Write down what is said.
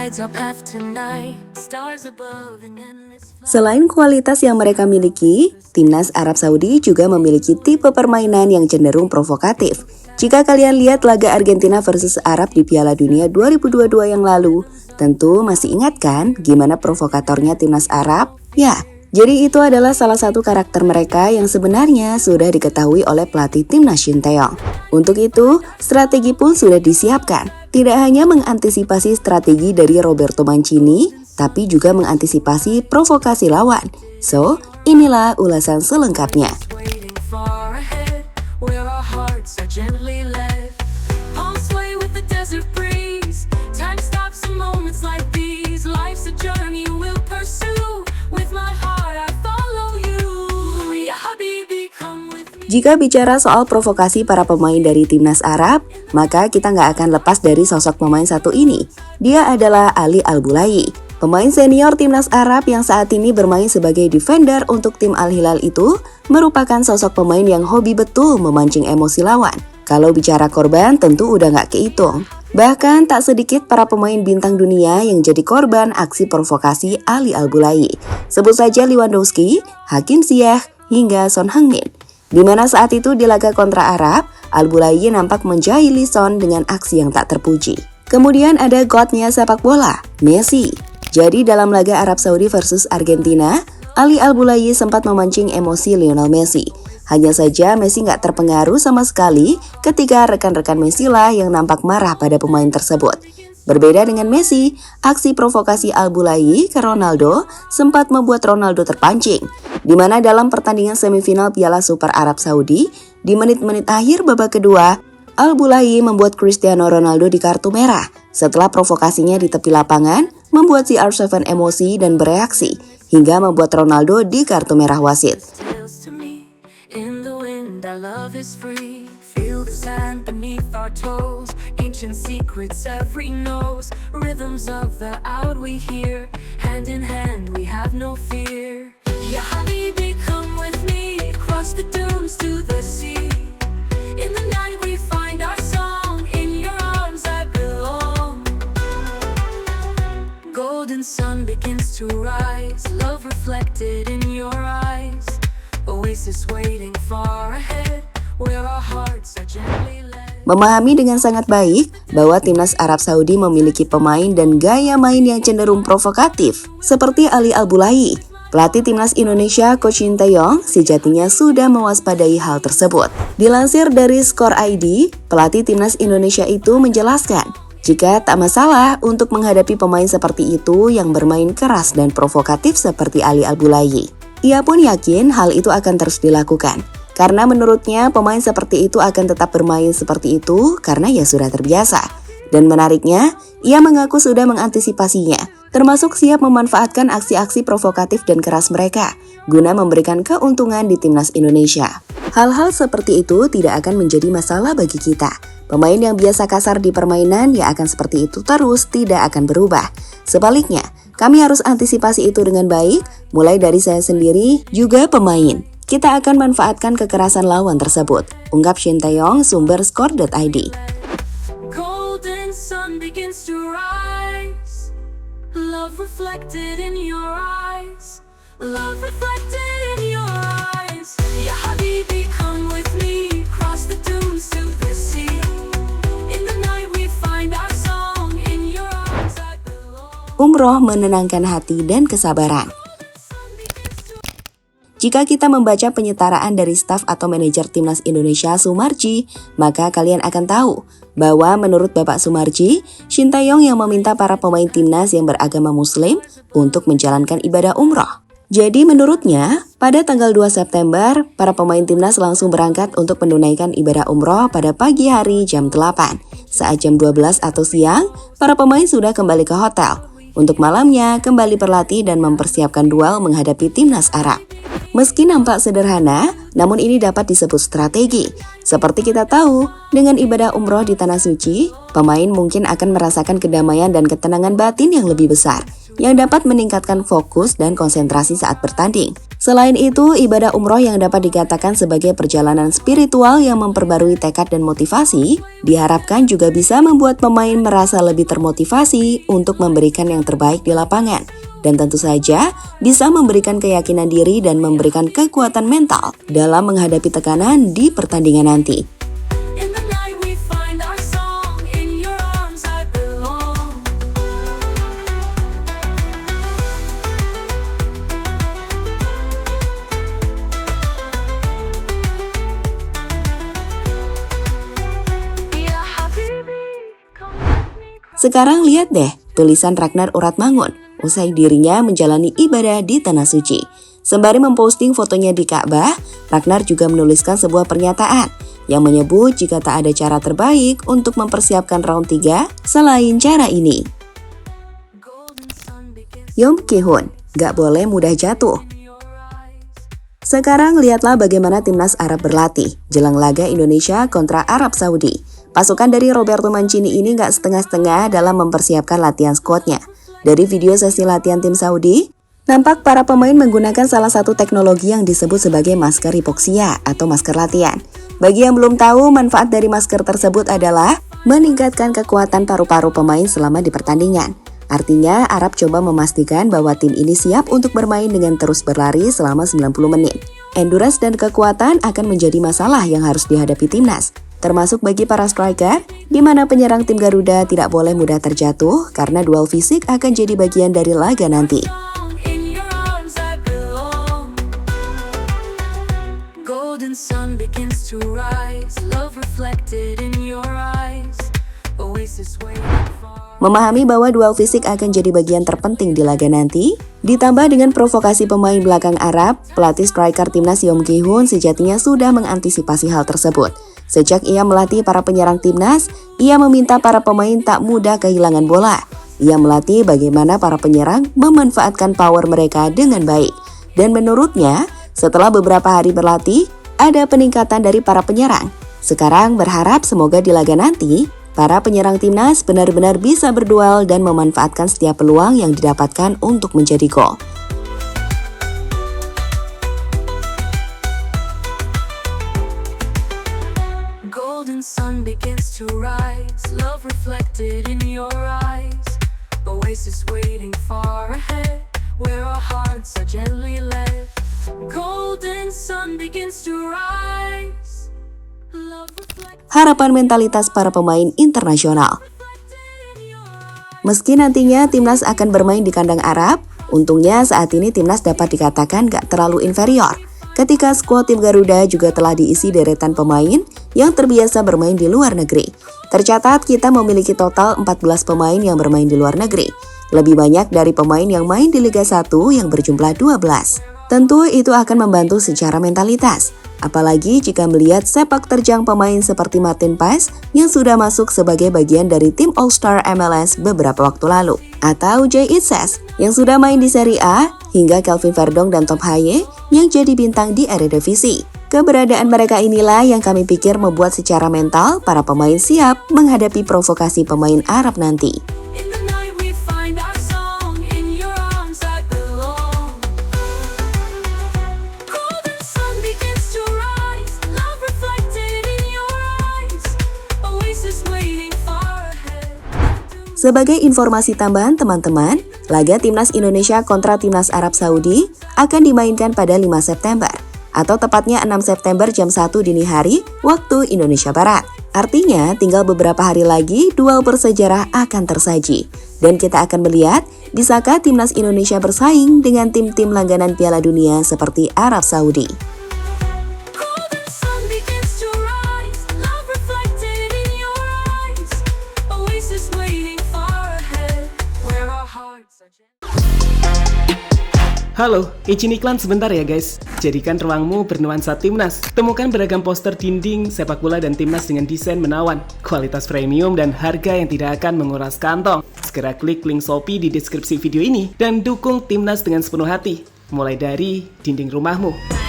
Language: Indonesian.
lights up after night, stars above and endless. Selain kualitas yang mereka miliki, Timnas Arab Saudi juga memiliki tipe permainan yang cenderung provokatif. Jika kalian lihat laga Argentina versus Arab di Piala Dunia 2022 yang lalu, tentu masih ingat kan gimana provokatornya Timnas Arab? Ya, jadi itu adalah salah satu karakter mereka yang sebenarnya sudah diketahui oleh pelatih Timnas Shin Tae-yong. Untuk itu, strategi pun sudah disiapkan. Tidak hanya mengantisipasi strategi dari Roberto Mancini, tapi juga mengantisipasi provokasi lawan. So, inilah ulasan selengkapnya. Waiting far ahead, where our hearts are gently led. Palms sway with the desert breeze. Time stops in moments like these. Life's a journey we'll pursue. With my heart I follow you. Ya Habibi, come with me. Jika bicara soal provokasi para pemain dari Timnas Arab, maka kita nggak akan lepas dari sosok pemain satu ini. Dia adalah Ali Al-Boulaye. Pemain senior Timnas Arab yang saat ini bermain sebagai defender untuk tim Al-Hilal itu merupakan sosok pemain yang hobi betul memancing emosi lawan. Kalau bicara korban tentu udah nggak kehitung. Bahkan tak sedikit para pemain bintang dunia yang jadi korban aksi provokasi Ali Al-Boulaye. Sebut saja Lewandowski, Hakim Ziyech, hingga Son Heung-min. Di mana saat itu di laga kontra Arab, Al-Boulaye nampak menjahili Son dengan aksi yang tak terpuji. Kemudian ada godnya sepak bola, Messi. Jadi dalam laga Arab Saudi versus Argentina, Ali Al-Boulaye sempat memancing emosi Lionel Messi. Hanya saja Messi nggak terpengaruh sama sekali ketika rekan-rekan Messi lah yang nampak marah pada pemain tersebut. Berbeda dengan Messi, aksi provokasi Al-Boulaye ke Ronaldo sempat membuat Ronaldo terpancing. Di mana dalam pertandingan semifinal Piala Super Arab Saudi, di menit-menit akhir babak kedua, Al-Boulaye membuat Cristiano Ronaldo di kartu merah. Setelah provokasinya di tepi lapangan, membuat CR7 emosi dan bereaksi, hingga membuat Ronaldo di kartu merah wasit. Tales to me, in the wind our love is free. Feel the sand beneath our toes. Ancient secrets every knows. Rhythms of the out we hear. Hand in hand we have no fear. Ya Habibi, come with me. Cross the dunes to the sea. In the night we find our song. In your arms I belong. Golden sun begins to rise. Love reflected in your eyes. Oasis waiting far ahead. Where our hearts are gently led. Memahami dengan sangat baik bahwa Timnas Arab Saudi memiliki pemain dan gaya main yang cenderung provokatif, seperti Ali Al-Boulaye. Pelatih Timnas Indonesia Coach Shin Tae-yong sejatinya sudah mewaspadai hal tersebut. Dilansir dari Score ID, pelatih Timnas Indonesia itu menjelaskan, jika tak masalah untuk menghadapi pemain seperti itu yang bermain keras dan provokatif seperti Ali Al-Boulaye. Ia pun yakin hal itu akan terus dilakukan. Karena menurutnya pemain seperti itu akan tetap bermain seperti itu karena ya sudah terbiasa. Dan menariknya, ia mengaku sudah mengantisipasinya, termasuk siap memanfaatkan aksi-aksi provokatif dan keras mereka, guna memberikan keuntungan di Timnas Indonesia. Hal-hal seperti itu tidak akan menjadi masalah bagi kita. Pemain yang biasa kasar di permainan ya akan seperti itu terus, tidak akan berubah. Sebaliknya, kami harus antisipasi itu dengan baik, mulai dari saya sendiri, juga pemain. Kita akan manfaatkan kekerasan lawan tersebut, ungkap Shin Tae-yong, sumber Score.id. Golden sun begins to rise. Love reflected in your eyes. Love reflected in your eyes. Ya Habibi, come with me. Cross the dunes to the sea. In the night we find our song. In your arms I belong. Umroh menenangkan hati dan kesabaran. Jika kita membaca penyetaraan dari staf atau manajer Timnas Indonesia Sumarji, maka kalian akan tahu bahwa menurut Bapak Sumarji, Shin Tae-yong yang meminta para pemain Timnas yang beragama Muslim untuk menjalankan ibadah umroh. Jadi menurutnya, pada tanggal 2 September, para pemain Timnas langsung berangkat untuk menunaikan ibadah umroh pada pagi hari jam 8. Saat jam 12 atau siang, para pemain sudah kembali ke hotel. Untuk malamnya, kembali berlatih dan mempersiapkan duel menghadapi Timnas Arab. Meski nampak sederhana, namun ini dapat disebut strategi. Seperti kita tahu, dengan ibadah umroh di Tanah Suci, pemain mungkin akan merasakan kedamaian dan ketenangan batin yang lebih besar, yang dapat meningkatkan fokus dan konsentrasi saat bertanding. Selain itu, ibadah umroh yang dapat dikatakan sebagai perjalanan spiritual yang memperbarui tekad dan motivasi, diharapkan juga bisa membuat pemain merasa lebih termotivasi untuk memberikan yang terbaik di lapangan. Dan tentu saja bisa memberikan keyakinan diri dan memberikan kekuatan mental dalam menghadapi tekanan di pertandingan nanti. Sekarang lihat deh tulisan Ragnar Uratmangun usai dirinya menjalani ibadah di Tanah Suci. Sembari memposting fotonya di Ka'bah, Ragnar juga menuliskan sebuah pernyataan yang menyebut jika tak ada cara terbaik untuk mempersiapkan round 3 selain cara ini. Yom Ki-hoon, gak boleh mudah jatuh. Sekarang lihatlah bagaimana timnas Arab berlatih jelang laga Indonesia kontra Arab Saudi. Pasukan dari Roberto Mancini ini gak setengah-setengah dalam mempersiapkan latihan skuadnya. Dari video sesi latihan tim Saudi, nampak para pemain menggunakan salah satu teknologi yang disebut sebagai masker hipoksia atau masker latihan. Bagi yang belum tahu, manfaat dari masker tersebut adalah meningkatkan kekuatan paru-paru pemain selama di pertandingan. Artinya, Arab coba memastikan bahwa tim ini siap untuk bermain dengan terus berlari selama 90 menit. Endurance dan kekuatan akan menjadi masalah yang harus dihadapi timnas, termasuk bagi para striker, di mana penyerang tim Garuda tidak boleh mudah terjatuh karena duel fisik akan jadi bagian dari laga nanti. Memahami bahwa duel fisik akan jadi bagian terpenting di laga nanti, ditambah dengan provokasi pemain belakang Arab, pelatih striker timnas Yom Ki-hoon sejatinya sudah mengantisipasi hal tersebut. Sejak ia melatih para penyerang timnas, ia meminta para pemain tak mudah kehilangan bola. Ia melatih bagaimana para penyerang memanfaatkan power mereka dengan baik. Dan menurutnya, setelah beberapa hari berlatih, ada peningkatan dari para penyerang. Sekarang berharap semoga di laga nanti, para penyerang timnas benar-benar bisa berduel dan memanfaatkan setiap peluang yang didapatkan untuk menjadi gol. Golden sun begins to rise, love reflected in your eyes. Oasis waiting far ahead, where our hearts are gently led. Golden sun begins to rise. Harapan mentalitas para pemain internasional. Meski nantinya timnas akan bermain di kandang Arab, untungnya saat ini timnas dapat dikatakan gak terlalu inferior. Ketika skuad tim Garuda juga telah diisi deretan pemain yang terbiasa bermain di luar negeri. Tercatat kita memiliki total 14 pemain yang bermain di luar negeri. Lebih banyak dari pemain yang main di Liga 1 yang berjumlah 12. Tentu itu akan membantu secara mentalitas. Apalagi jika melihat sepak terjang pemain seperti Martin Paes yang sudah masuk sebagai bagian dari tim All-Star MLS beberapa waktu lalu. Atau Jay Itzes yang sudah main di Serie A, hingga Kelvin Verdong dan Tom Haye yang jadi bintang di Eredivisie. Keberadaan mereka inilah yang kami pikir membuat secara mental para pemain siap menghadapi provokasi pemain Arab nanti. Sebagai informasi tambahan teman-teman, laga Timnas Indonesia kontra Timnas Arab Saudi akan dimainkan pada 5 September, atau tepatnya 6 September jam 1 dini hari waktu Indonesia Barat. Artinya tinggal beberapa hari lagi duel bersejarah akan tersaji. Dan kita akan melihat bisakah Timnas Indonesia bersaing dengan tim-tim langganan Piala Dunia seperti Arab Saudi. Halo, izin iklan sebentar ya guys. Jadikan ruangmu bernuansa Timnas. Temukan beragam poster dinding, sepak bola dan Timnas dengan desain menawan, kualitas premium dan harga yang tidak akan menguras kantong. Segera klik link Shopee di deskripsi video ini dan dukung Timnas dengan sepenuh hati. Mulai dari dinding rumahmu.